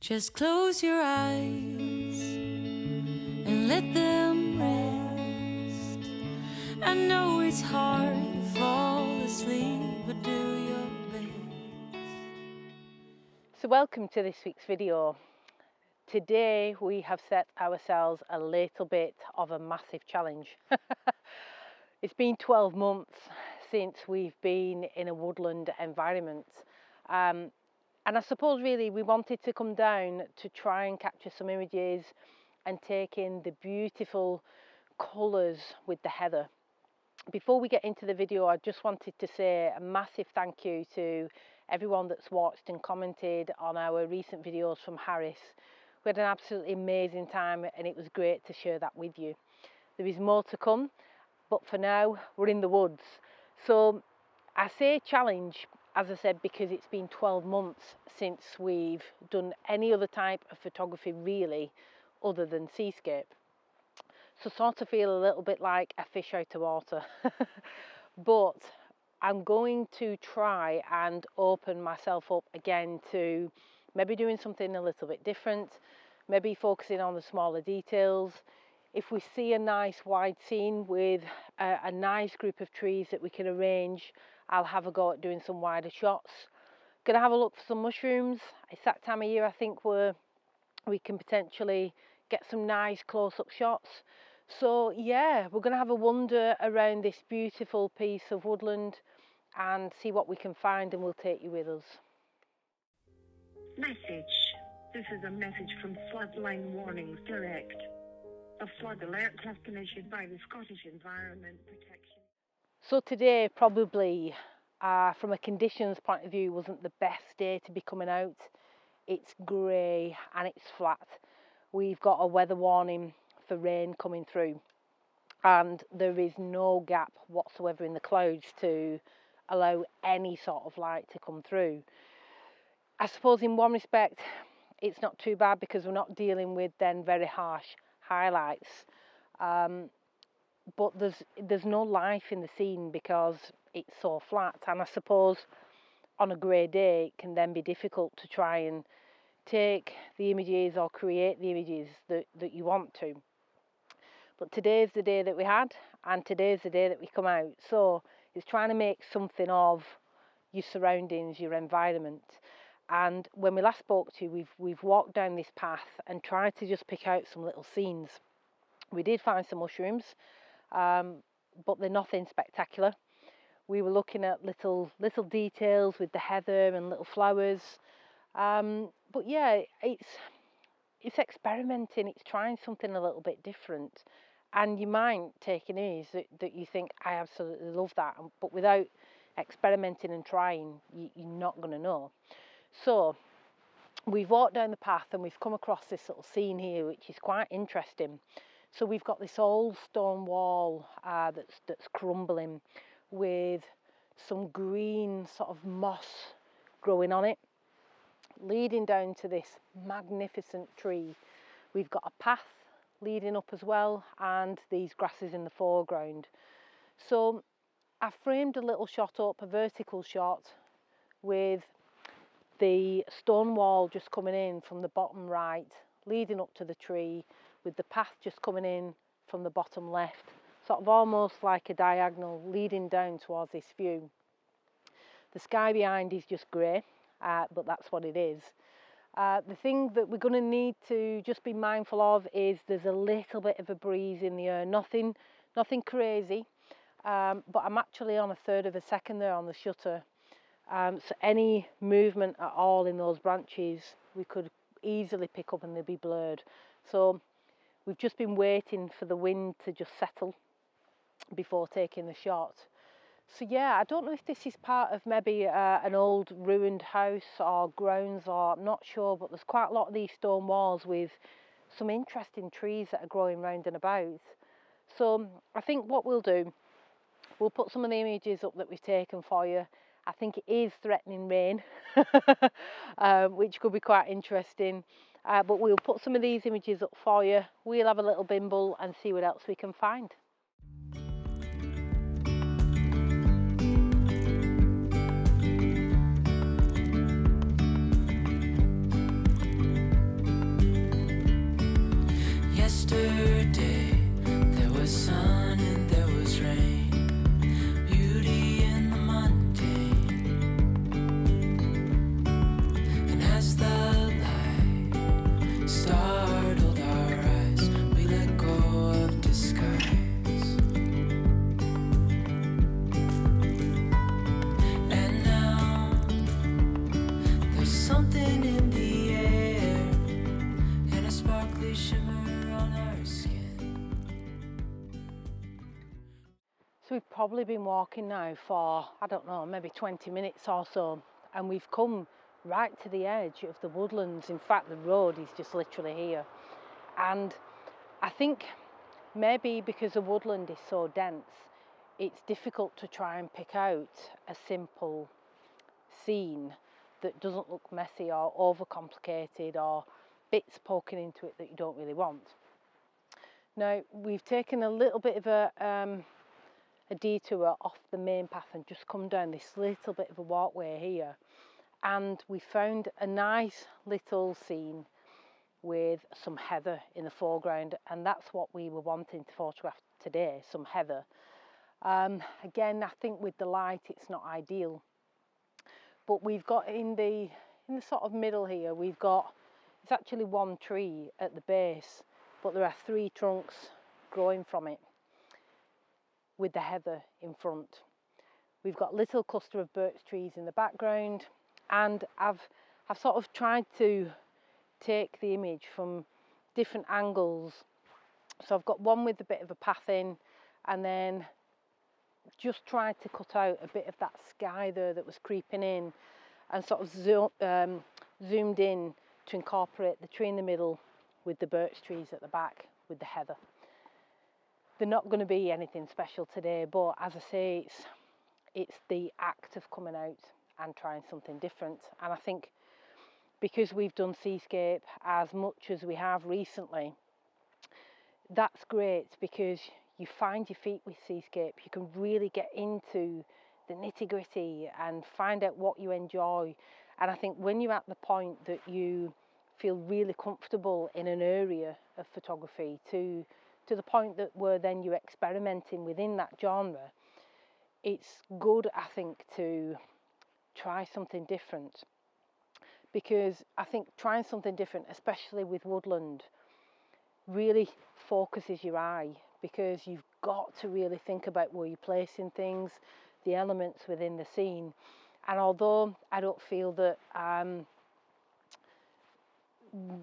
Just close your eyes and let them rest. I know it's hard to fall asleep, but do your best. So welcome to this week's video. Today we have set ourselves a little bit of a massive challenge. It's been 12 months since we've been in a woodland environment. And I suppose really we wanted to come down to try and capture some images and take in the beautiful colours with the heather. Before we get into the video, I just wanted to say a massive thank you to everyone that's watched and commented on our recent videos from Harris. We had an absolutely amazing time and it was great to share that with you. There is more to come, but for now we're in the woods. So I say challenge, as I said, because it's been 12 months since we've done any other type of photography really other than seascape. So sort of feel a little bit like a fish out of water. But I'm going to try and open myself up again to maybe doing something a little bit different, maybe focusing on the smaller details. If we see a nice wide scene with a nice group of trees that we can arrange, I'll have a go at doing some wider shots. Gonna have a look for some mushrooms. It's that time of year I think where we can potentially get some nice close-up shots. So yeah, we're gonna have a wander around this beautiful piece of woodland and see what we can find, and we'll take you with us. Message. This is a message from Floodline Warnings Direct. A flood alert has been issued by the Scottish Environment Protection. So today probably from a conditions point of view wasn't the best day to be coming out. It's grey and it's flat. We've got a weather warning for rain coming through and there is no gap whatsoever in the clouds to allow any sort of light to come through. I suppose in one respect it's not too bad because we're not dealing with then very harsh highlights, but there's no life in the scene because it's so flat, and I suppose on a grey day it can then be difficult to try and take the images or create the images that you want to. But today's the day that we had, and today's the day that we come out, so it's trying to make something of your surroundings, your environment. And when we last spoke to you, we've walked down this path and tried to just pick out some little scenes. We did find some mushrooms, but they're nothing spectacular. We were looking at little details with the heather and little flowers. But yeah, it's experimenting, it's trying something a little bit different. And you might take an image that you think, I absolutely love that, but without experimenting and trying, you're not going to know. So we've walked down the path and we've come across this little scene here, which is quite interesting. So we've got this old stone wall that's crumbling with some green sort of moss growing on it, leading down to this magnificent tree. We've got a path leading up as well, and these grasses in the foreground. So I framed a little shot up, a vertical shot, with the stone wall just coming in from the bottom right, leading up to the tree, with the path just coming in from the bottom left, sort of almost like a diagonal leading down towards this view. The sky behind is just grey, but that's what it is. The thing that we're going to need to just be mindful of is there's a little bit of a breeze in the air, nothing crazy, but I'm actually on 1/3 of a second there on the shutter. So any movement at all in those branches we could easily pick up and they'd be blurred. So we've just been waiting for the wind to just settle before taking the shot. So yeah, I don't know if this is part of maybe an old ruined house or grounds, or I'm not sure, but there's quite a lot of these stone walls with some interesting trees that are growing round and about. So I think what we'll do, we'll put some of the images up that we've taken for you. I think it is threatening rain, which could be quite interesting. But we'll put some of these images up for you. We'll have a little bimble and see what else we can find. Yesterday there was sun and there was rain, beauty in the mundane. And as the light startled our eyes, we let go of disguise. And now there's something in the air and a sparkly shimmer on our skin. So we've probably been walking now for, I don't know, maybe 20 minutes or so, and we've come right to the edge of the woodlands. In fact, the road is just literally here. And I think maybe because the woodland is so dense, it's difficult to try and pick out a simple scene that doesn't look messy or overcomplicated or bits poking into it that you don't really want. Now, we've taken a little bit of a detour off the main path and just come down this little bit of a walkway here, and we found a nice little scene with some heather in the foreground, and that's what we were wanting to photograph today, some heather. Again, I think with the light it's not ideal, but we've got in the sort of middle here, we've got, it's actually one tree at the base, but there are 3 trunks growing from it with the heather in front. We've got a little cluster of birch trees in the background, and I've sort of tried to take the image from different angles. So I've got one with a bit of a path in, and then just tried to cut out a bit of that sky there that was creeping in, and sort of zoomed in to incorporate the tree in the middle with the birch trees at the back with the heather. They're not going to be anything special today, but as I say, it's the act of coming out and trying something different. And I think because we've done seascape as much as we have recently, that's great, because you find your feet with seascape. You can really get into the nitty-gritty and find out what you enjoy. And I think when you're at the point that you feel really comfortable in an area of photography, to the point that where then you're experimenting within that genre, it's good, I think, to try something different, because I think trying something different, especially with woodland, really focuses your eye, because you've got to really think about where you're placing things, the elements within the scene. And although I don't feel that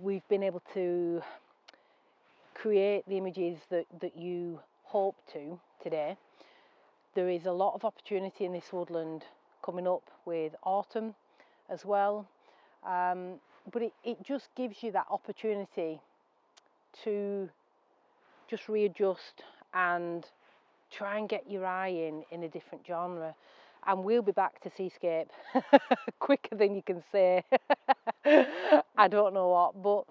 we've been able to create the images that you hope to today, there is a lot of opportunity in this woodland coming up with autumn as well, but it just gives you that opportunity to just readjust and try and get your eye in a different genre. And we'll be back to seascape quicker than you can say. I don't know what, but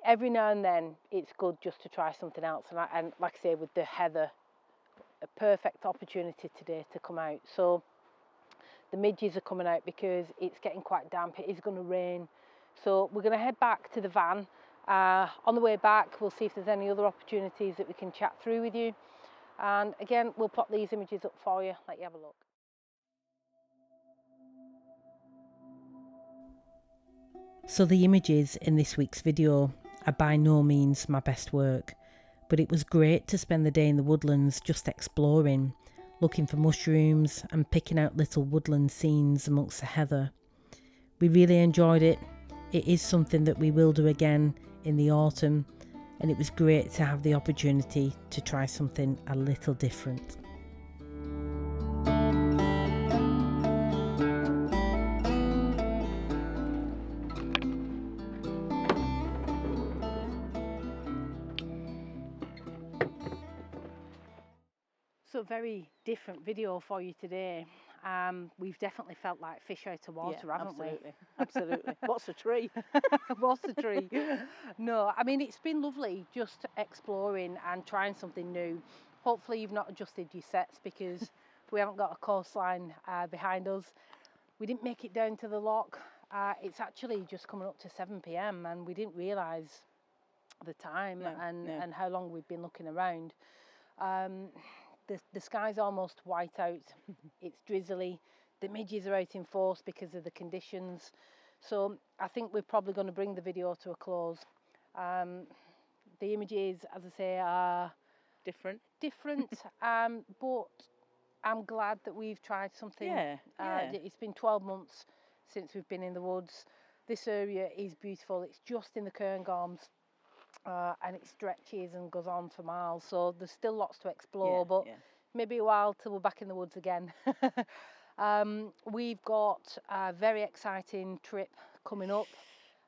every now and then it's good just to try something else. And like I say, with the heather, a perfect opportunity today to come out. So the midges are coming out because it's getting quite damp. It is going to rain. So we're going to head back to the van. On the way back, we'll see if there's any other opportunities that we can chat through with you. And again, we'll pop these images up for you, let you have a look. So the images in this week's video are by no means my best work, but it was great to spend the day in the woodlands just exploring, looking for mushrooms and picking out little woodland scenes amongst the heather. We really enjoyed it. It is something that we will do again in the autumn, and it was great to have the opportunity to try something a little different. So very different video for you today. We've definitely felt like fish out of water, haven't absolutely, we? absolutely. What's a tree? What's the tree? No, I mean, it's been lovely just exploring and trying something new. Hopefully you've not adjusted your sets, because we haven't got a coastline behind us. We didn't make it down to the loch. It's actually just coming up to 7 p.m. and we didn't realise the time No, no. and how long we've been looking around. The sky's almost white out. It's drizzly. The midges are out in force because of the conditions. So I think we're probably going to bring the video to a close. The images, as I say, are Different. but I'm glad that we've tried something. Yeah, yeah. It's been 12 months since we've been in the woods. This area is beautiful. It's just in the Cairngorms, and it stretches and goes on for miles. So there's still lots to explore, but maybe a while till we're back in the woods again. We've got a very exciting trip coming up.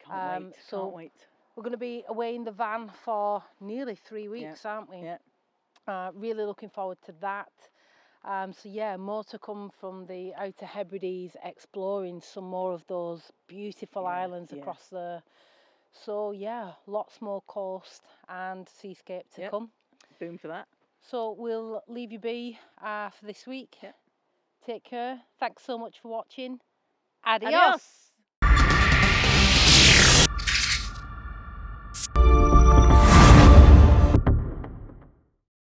Can't wait. We're going to be away in the van for nearly 3 weeks, aren't we? Yeah. Really looking forward to that. So yeah, more to come from the Outer Hebrides, exploring some more of those beautiful islands across there. So yeah, lots more coast and seascape to come. Boom for that. So we'll leave you be for this week. Take care. Thanks so much for watching. Adios.